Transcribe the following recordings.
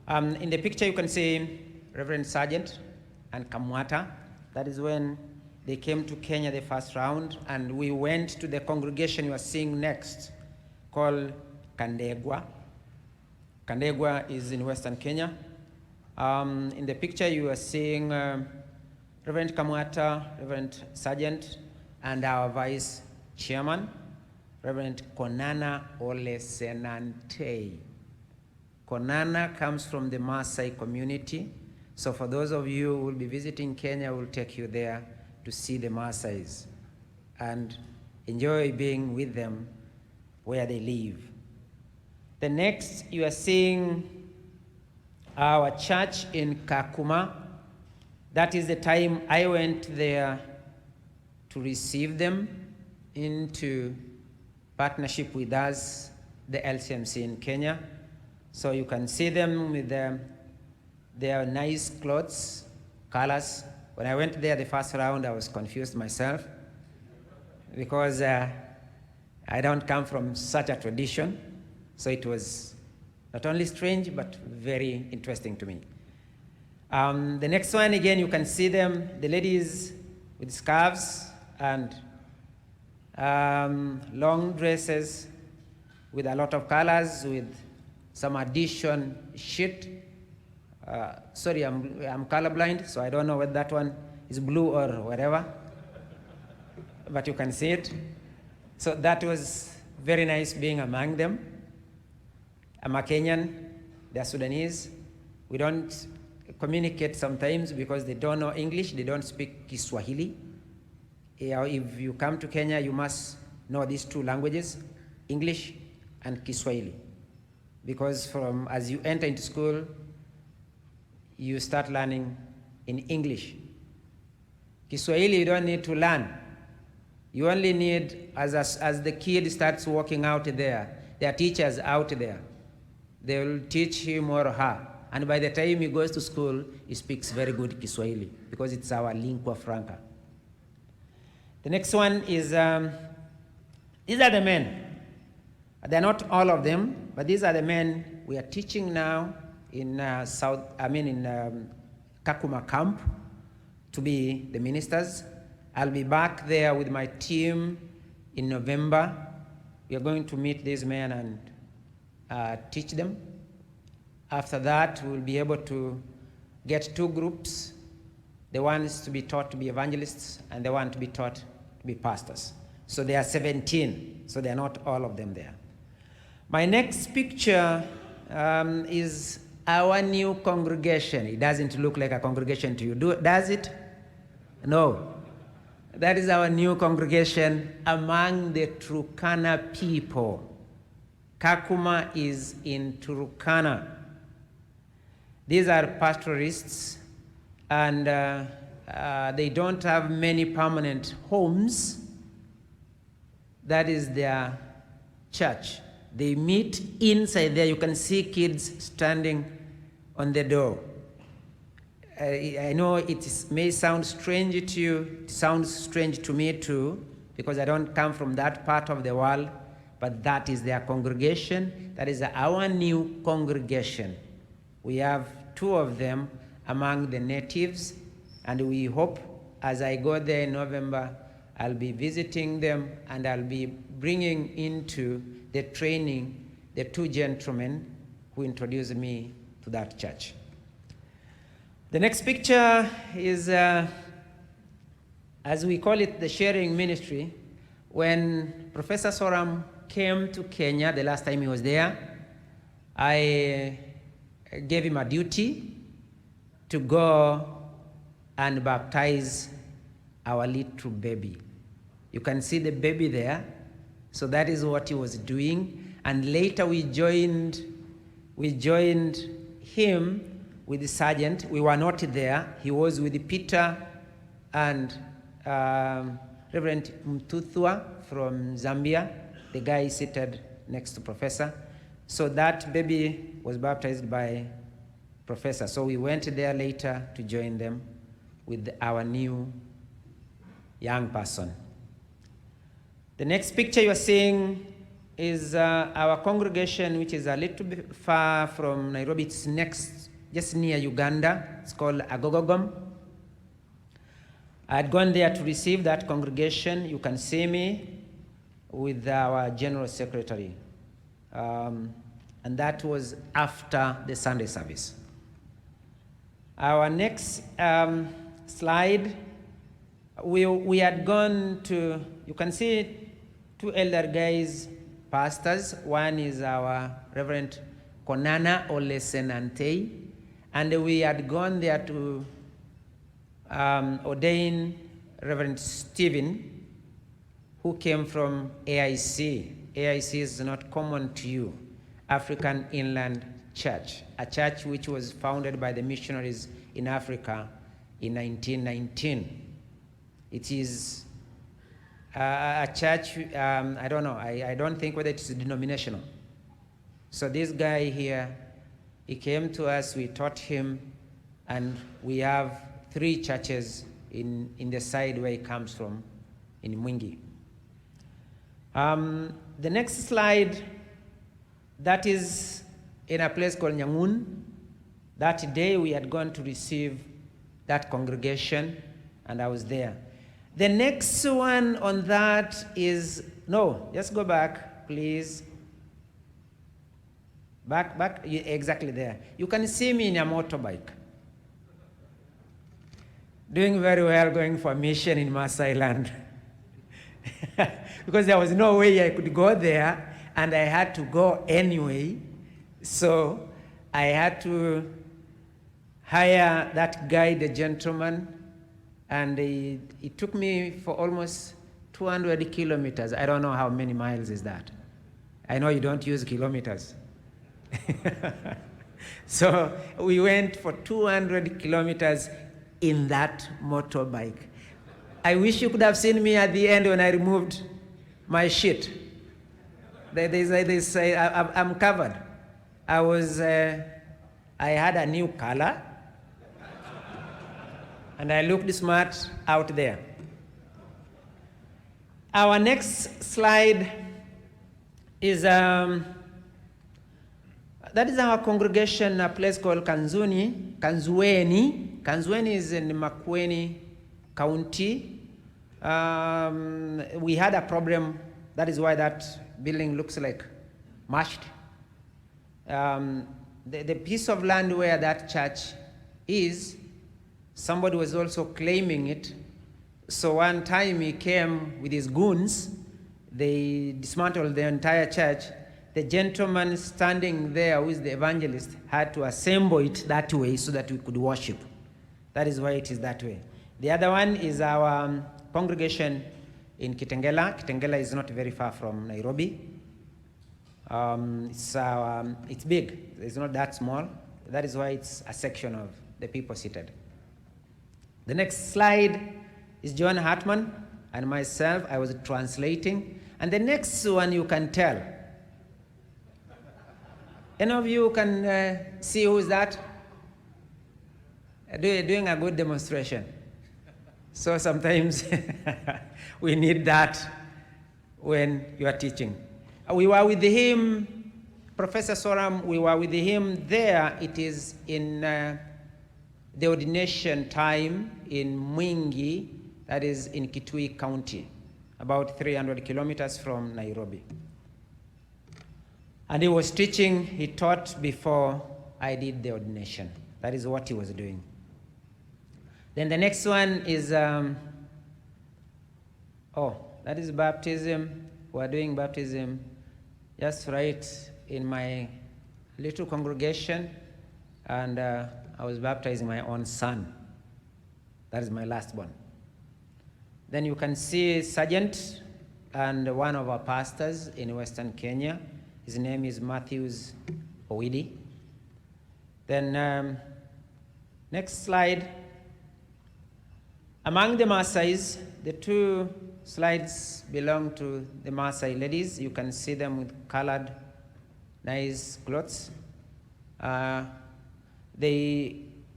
In the picture, you can see Reverend Sergeant and Kamwata. That is when they came to Kenya the first round, and we went to the congregation you are seeing next, called Kandegwa. Kandegwa is in Western Kenya. In the picture, you are seeing Reverend Kamwata, Reverend Sergeant, and our Vice Chairman, Reverend Konana Ole Senante. Konana comes from the Maasai community. So for those of you who will be visiting Kenya, we'll take you there to see the Maasais and enjoy being with them where they live. The next, you are seeing our church in Kakuma. That is the time I went there to receive them into partnership with us, the LCMC in Kenya. So you can see them with their nice clothes, colors. When I went there the first round, I was confused myself because I don't come from such a tradition. So it was not only strange, but very interesting to me. The next one, again, you can see them, the ladies with scarves and long dresses with a lot of colors, with some addition sheet. Sorry, I'm colorblind, so I don't know whether that one is blue or whatever, but you can see it. So that was very nice being among them. I'm a Kenyan, they're Sudanese. We don't communicate sometimes because they don't know English, they don't speak Kiswahili. If you come to Kenya, you must know these two languages, English and Kiswahili. Because as you enter into school, you start learning in English. Kiswahili, you don't need to learn. You only need, as the kid starts walking out there are teachers out there. They will teach him or her. And by the time he goes to school, he speaks very good Kiswahili because it's our lingua franca. The next one is, these are the men. They're not all of them, but these are the men we are teaching now in Kakuma camp to be the ministers. I'll be back there with my team in November. We are going to meet these men and teach them. After that, we'll be able to get two groups, the ones to be taught to be evangelists and the one to be taught to be pastors. So there are 17, so they are not all of them there. My next picture is our new congregation. It doesn't look like a congregation to you, does it? No. That is our new congregation among the Turkana people. Kakuma is in Turkana. These are pastoralists, and they don't have many permanent homes. That is their church. They meet inside there. You can see kids standing on the door. I know may sound strange to you. It sounds strange to me too, because I don't come from that part of the world, but that is their congregation. That is our new congregation. We have two of them among the natives, and we hope as I go there in November, I'll be visiting them and I'll be bringing into the training the two gentlemen who introduced me to that church. The next picture is, as we call it, the sharing ministry. When Professor Soram came to Kenya the last time he was there, I gave him a duty to go and baptize our little baby. You can see the baby there. So that is what he was doing. And later we joined him with the sergeant. We were not there. He was with Peter and Reverend Mtuthwa from Zambia, the guy seated next to Professor. So that baby was baptized by Professor. So we went there later to join them with our new young person. The next picture you are seeing is our congregation, which is a little bit far from Nairobi. It's next, just near Uganda. It's called Agogogom. I had gone there to receive that congregation. You can see me with our General Secretary. And that was after the Sunday service. Our next slide, we had gone to, you can see two elder guys, pastors. One is our Reverend Konana Olesenantei, and we had gone there to ordain Reverend Stephen, who came from AIC. AIC is not common to you, African Inland Church, a church which was founded by the missionaries in Africa in 1919. It is a church, I don't know, I don't think whether it's denominational. So this guy here, he came to us, we taught him, and we have 3 churches in the side where he comes from, in Mwingi. The next slide, that is in a place called Nyangun. That day we had gone to receive that congregation, and I was there. The next one on that is, no, just go back, please. Back, exactly there. You can see me in a motorbike. Doing very well, going for a mission in Maasai land. Because there was no way I could go there, and I had to go anyway. So I had to hire that guy, the gentleman, and it took me for almost 200 kilometers. I don't know how many miles is that. I know you don't use kilometers. So we went for 200 kilometers in that motorbike. I wish you could have seen me at the end when I removed my sheet. They say I'm covered. I had a new color, and I looked smart out there. Our next slide is, that is our congregation, a place called Kanzuweni. Kanzuweni is in Makueni County. We had a problem, that is why that building looks like mashed. The piece of land where that church is, somebody was also claiming it. So one time he came with his goons, they dismantled the entire church. The gentleman standing there, who is the evangelist, had to assemble it that way so that we could worship. That is why it is that way. The other one is our congregation in Kitengela. Kitengela is not very far from Nairobi. It's big. It's not that small. That is why it's a section of the people seated. The next slide is John Hartman and myself. I was translating. And the next one you can tell. Any of you can see who is that? Doing a good demonstration. So sometimes we need that when you are teaching. We were with him, Professor Soram, we were with him there. It is in the ordination time in Mwingi, that is in Kitui County, about 300 kilometers from Nairobi. And he was teaching, he taught before I did the ordination. That is what he was doing. Then the next one is, that is baptism. We're doing baptism just right in my little congregation, and I was baptizing my own son. That is my last one. Then you can see Sergeant and one of our pastors in Western Kenya. His name is Matthews Owidi. Then next slide. Among the Maasais, the 2 slides belong to the Maasai ladies. You can see them with colored, nice clothes. If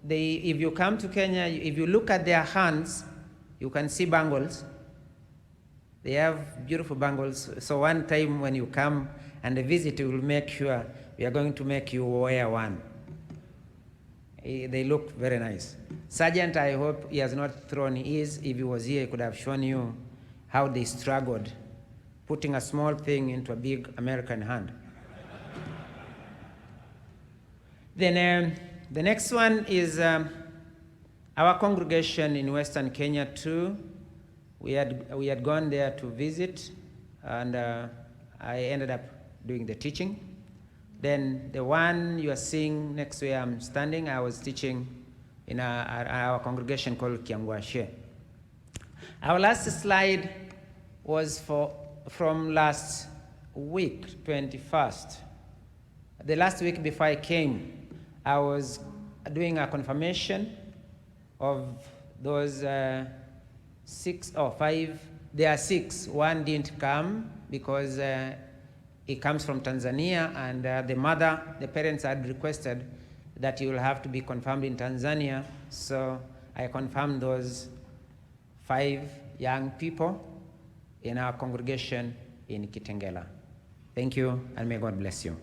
you come to Kenya, if you look at their hands, you can see bangles. They have beautiful bangles. So one time when you come and visit, we will make sure we are going to make you wear one. They look very nice. Sergeant, I hope he has not thrown his. If he was here, he could have shown you how they struggled putting a small thing into a big American hand. Then the next one is our congregation in Western Kenya too. We had gone there to visit, and I ended up doing the teaching. Then the one you are seeing next to where I'm standing, I was teaching in our congregation called Kiangwashe. Our last slide was from last week, 21st. The last week before I came, I was doing a confirmation of those 6 or 5. There are 6. One didn't come because he comes from Tanzania, and the parents had requested that he will have to be confirmed in Tanzania. So I confirmed those 5 young people in our congregation in Kitengela. Thank you, and may God bless you.